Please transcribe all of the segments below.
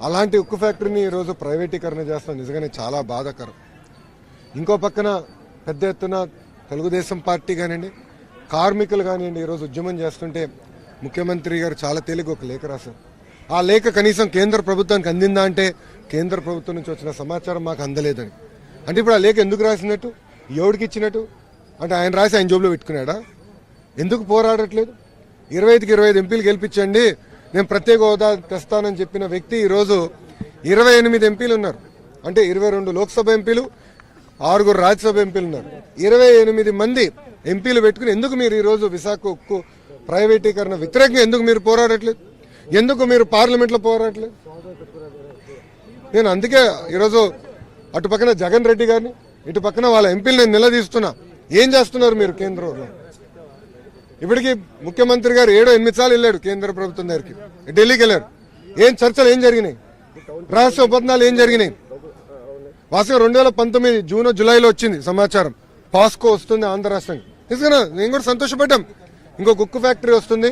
అలాంటి ఉక్కు ఫ్యాక్టరీని ఈరోజు ప్రైవేటీకరణ చేస్తాం నిజంగానే చాలా బాధాకరం. ఇంకో పక్కన పెద్ద ఎత్తున తెలుగుదేశం పార్టీ కానివ్వండి, కార్మికులు కానివ్వండి ఈరోజు ఉద్యమం చేస్తుంటే ముఖ్యమంత్రి గారు చాలా తేలిక ఒక లేఖ రాశారు. ఆ లేఖ కనీసం కేంద్ర ప్రభుత్వానికి అందిందా అంటే కేంద్ర ప్రభుత్వం నుంచి వచ్చిన సమాచారం మాకు అందలేదని. అంటే ఇప్పుడు ఆ లేఖ ఎందుకు రాసినట్టు, ఎవడికి ఇచ్చినట్టు? అంటే ఆయన రాసి ఆయన జోబులో పెట్టుకున్నాడా? ఎందుకు పోరాడట్లేదు? 25కి 25 ఎంపీలు గెలిపించండి, నేను ప్రత్యేక హోదా తెస్తానని చెప్పిన వ్యక్తి ఈరోజు 28 ఎంపీలు ఉన్నారు. అంటే 22 లోక్సభ ఎంపీలు, 6 రాజ్యసభ ఎంపీలు ఉన్నారు. 28 మంది ఎంపీలు పెట్టుకుని ఎందుకు మీరు ఈరోజు విశాఖ ఉక్కు ప్రైవేటీకరణ వ్యతిరేకంగా ఎందుకు మీరు పోరాడట్లేదు? ఎందుకు మీరు పార్లమెంట్లో పోరాడట్లేదు? నేను అందుకే ఈరోజు అటు పక్కన జగన్ రెడ్డి గారిని, ఇటు పక్కన వాళ్ళ ఎంపీలు నేను నిలదీస్తున్నా. ఏం చేస్తున్నారు మీరు కేంద్రంలో? ఇప్పటికీ ముఖ్యమంత్రి గారు 7-8 సార్లు వెళ్ళాడు కేంద్ర ప్రభుత్వం దగ్గరికి, ఢిల్లీకి వెళ్ళారు. ఏం చర్చలు ఏం జరిగినాయి? రహస్య ఒప్పందాలు ఏం జరిగినాయి? వాస్తవం 2019 జూన్ జూలైలో వచ్చింది సమాచారం, పాస్కో వస్తుంది ఆంధ్ర రాష్ట్రానికి. నిజంగా నేను కూడా సంతోషపడ్డాం. ఇంకో ఉక్కు ఫ్యాక్టరీ వస్తుంది,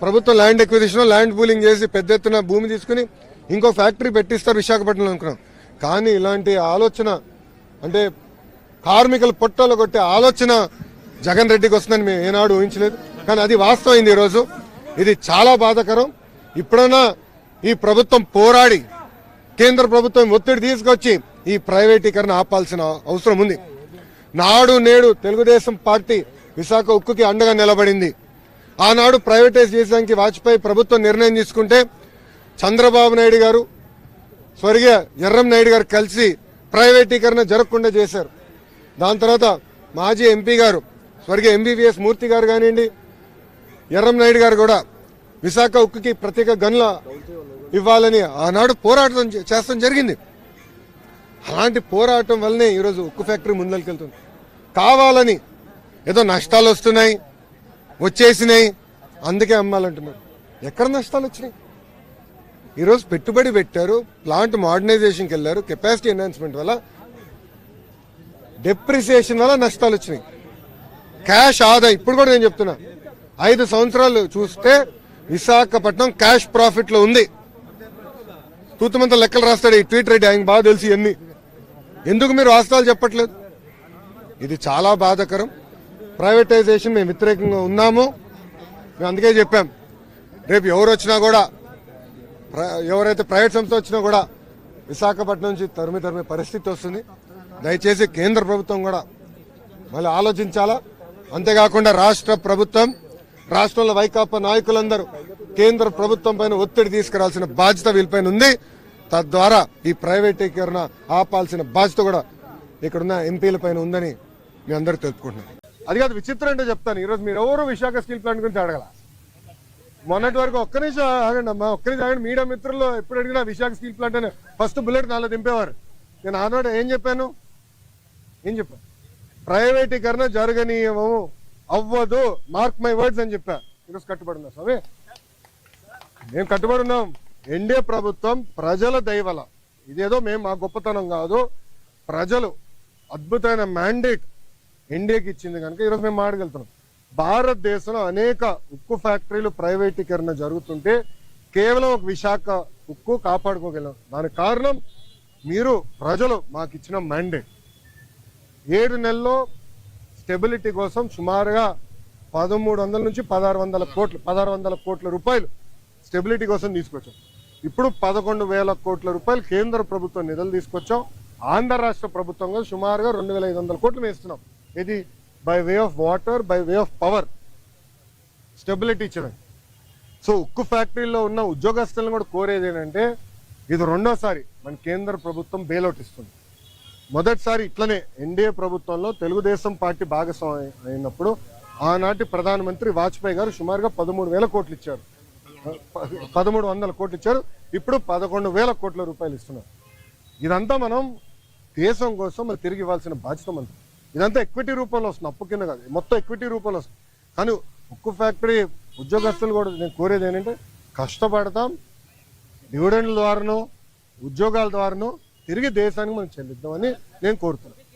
ప్రభుత్వం ల్యాండ్ ఎక్విజిషన్ ల్యాండ్ పూలింగ్ చేసి పెద్ద ఎత్తున భూమి తీసుకుని ఇంకో ఫ్యాక్టరీ పెట్టిస్తారు విశాఖపట్నంలో అనుకున్నాం. కానీ ఇలాంటి ఆలోచన, అంటే కార్మికుల పొట్టలు కొట్టే ఆలోచన జగన్ రెడ్డికి వస్తుందని మేము ఏనాడు ఊహించలేదు. కానీ అది వాస్తవమైంది ఈరోజు. ఇది చాలా బాధాకరం. ఇప్పుడైనా ఈ ప్రభుత్వం పోరాడి కేంద్ర ప్రభుత్వం ఒత్తిడి తీసుకొచ్చి ఈ ప్రైవేటీకరణ ఆపాల్సిన అవసరం ఉంది. నాడు నేడు తెలుగుదేశం పార్టీ విశాఖ ఉక్కుకి అండగా నిలబడింది. ఆనాడు ప్రైవేటైజ్ చేసేదానికి వాజ్పేయి ప్రభుత్వం నిర్ణయం తీసుకుంటే చంద్రబాబు నాయుడు గారు, స్వర్గీయ ఎర్రం నాయుడు గారు కలిసి ప్రైవేటీకరణ జరగకుండా చేశారు. దాని తర్వాత మాజీ ఎంపీ గారు స్వర్గీయ ఎంబీబీఎస్ మూర్తి గారు కానివ్వండి, ఎర్రం నాయుడు గారు కూడా విశాఖ ఉక్కుకి ప్రత్యేక గనుల ఇవ్వాలని ఆనాడు పోరాటం చేస్తాం జరిగింది. అలాంటి పోరాటం వల్లనే ఈరోజు ఉక్కు ఫ్యాక్టరీ ముందరికెళ్తుంది. కావాలని ఏదో నష్టాలు వస్తున్నాయి, వచ్చేసినాయి, అందుకే అమ్మాలంటున్నారు. ఎక్కడ నష్టాలు వచ్చినాయి? ఈరోజు పెట్టుబడి పెట్టారు, ప్లాంట్ మోడర్నైజేషన్కి వెళ్ళారు, కెపాసిటీ ఎన్హాన్స్మెంట్ వల్ల, డెప్రిసియేషన్ వల్ల నష్టాలు వచ్చినాయి. క్యాష్ ఆదా ఇప్పుడు కూడా నేను చెప్తున్నా, 5 సంవత్సరాలు చూస్తే విశాఖపట్నం క్యాష్ ప్రాఫిట్ లో ఉంది. తూతుమంత లెక్కలు రాస్తాడు ఈ ట్వీట్ రెడ్డి, ఆయన బాగా తెలిసి ఎన్ని. ఎందుకు మీరు వాస్తవాలు చెప్పట్లేదు? ఇది చాలా బాధాకరం. ప్రైవేటైజేషన్ మేము వ్యతిరేకంగా ఉన్నాము. మేము అందుకే చెప్పాం, రేపు ఎవరు వచ్చినా కూడా, ఎవరైతే ప్రైవేట్ సంస్థ వచ్చినా కూడా విశాఖపట్నం నుంచి తరిమే పరిస్థితి వస్తుంది. దయచేసి కేంద్ర ప్రభుత్వం కూడా మళ్ళీ ఆలోచించాలా. అంతేకాకుండా రాష్ట్ర ప్రభుత్వం, రాష్ట్రంలో వైకాపా నాయకులందరూ కేంద్ర ప్రభుత్వం పైన ఒత్తిడి తీసుకురావాల్సిన బాధ్యత వీళ్ళపైన ఉంది. తద్వారా ఈ ప్రైవేటీకరణ ఆపాల్సిన బాధ్యత కూడా ఇక్కడున్న ఎంపీల పైన ఉందని మీ అందరూ తెలుపుకుంటున్నాను. అది కాదు విచిత్రం అంటే చెప్తాను. ఈరోజు మీరు ఎవరు విశాఖ స్టీల్ ప్లాంట్ గురించి అడగల. మొన్నటి వరకు ఒక్క నిమిషం ఆగండి అమ్మా, ఒక్క నిమిషం ఆగండి. మీడియా మిత్రులు ఎప్పుడు అడిగినా విశాఖ స్టీల్ ప్లాంట్ అని ఫస్ట్ బుల్లెట్ నాలో దింపేవారు. నేను ఆనాడు ఏం చెప్పాను? ప్రైవేటీకరణ జరగనీయము, అవ్వదు, మార్క్ మై వర్డ్స్ అని చెప్పా. ఈరోజు కట్టుబడి ఉన్నా స్వామి, మేము కట్టుబడి ఉన్నాం. ఎన్డీఏ ప్రభుత్వం ప్రజల దయవల, ఇదేదో మేము మా గొప్పతనం కాదు, ప్రజలు అద్భుతమైన మ్యాండేట్ ఎన్డీఏకి ఇచ్చింది కనుక ఈరోజు మేము మాట్లాడగలుగుతున్నాం. భారతదేశంలో అనేక ఉక్కు ఫ్యాక్టరీలు ప్రైవేటీకరణ జరుగుతుంటే కేవలం ఒక విశాఖ ఉక్కు కాపాడుకోగలం. దానికి కారణం మీరు ప్రజలు మాకు ఇచ్చిన మ్యాండేట్. 7 నెలల్లో స్టెబిలిటీ కోసం సుమారుగా 1300 నుంచి 1600 కోట్ల రూపాయలు స్టెబిలిటీ కోసం తీసుకొచ్చాం. ఇప్పుడు 11,000 కోట్ల రూపాయలు కేంద్ర ప్రభుత్వం నిధులు తీసుకొచ్చాం. ఆంధ్ర రాష్ట్ర ప్రభుత్వంగా సుమారుగా 2,500 కోట్లు వేస్తున్నాం. ఇది by way of water, by way of power stability ఇచ్చడం. సో ఉక్కు ఫ్యాక్టరీలో ఉన్న ఉద్యోగస్తులను కూడా కోరేది ఏంటంటే, ఇది రెండోసారి మన కేంద్ర ప్రభుత్వం బెయిలౌట్ ఇస్తుంది. మొదటిసారి ఇట్లనే ఎన్డీఏ ప్రభుత్వంలో తెలుగుదేశం పార్టీ భాగస్వామి అయినప్పుడు ఆనాటి ప్రధానమంత్రి వాజ్పేయి గారు సుమారుగా 13,000 కోట్లు ఇచ్చారు, 1,300 కోట్లు ఇచ్చారు. ఇప్పుడు 11,000 కోట్ల రూపాయలు ఇస్తున్నారు. ఇదంతా మనం దేశం కోసం మరి తిరిగి ఇవ్వాల్సిన బాధ్యత మనది. ఇదంతా ఎక్విటీ రూపంలో వస్తుంది, అప్పు కింద కాదు, మొత్తం ఎక్విటీ రూపంలో వస్తుంది. కానీ ఉక్కు ఫ్యాక్టరీ ఉద్యోగస్తులు కూడా నేను కోరేది ఏంటంటే, కష్టపడతాం, డివిడెండ్ల ద్వారానో ఉద్యోగాల ద్వారానో తిరిగి దేశానికి మనం చెల్లిద్దామని నేను కోరుతున్నాను.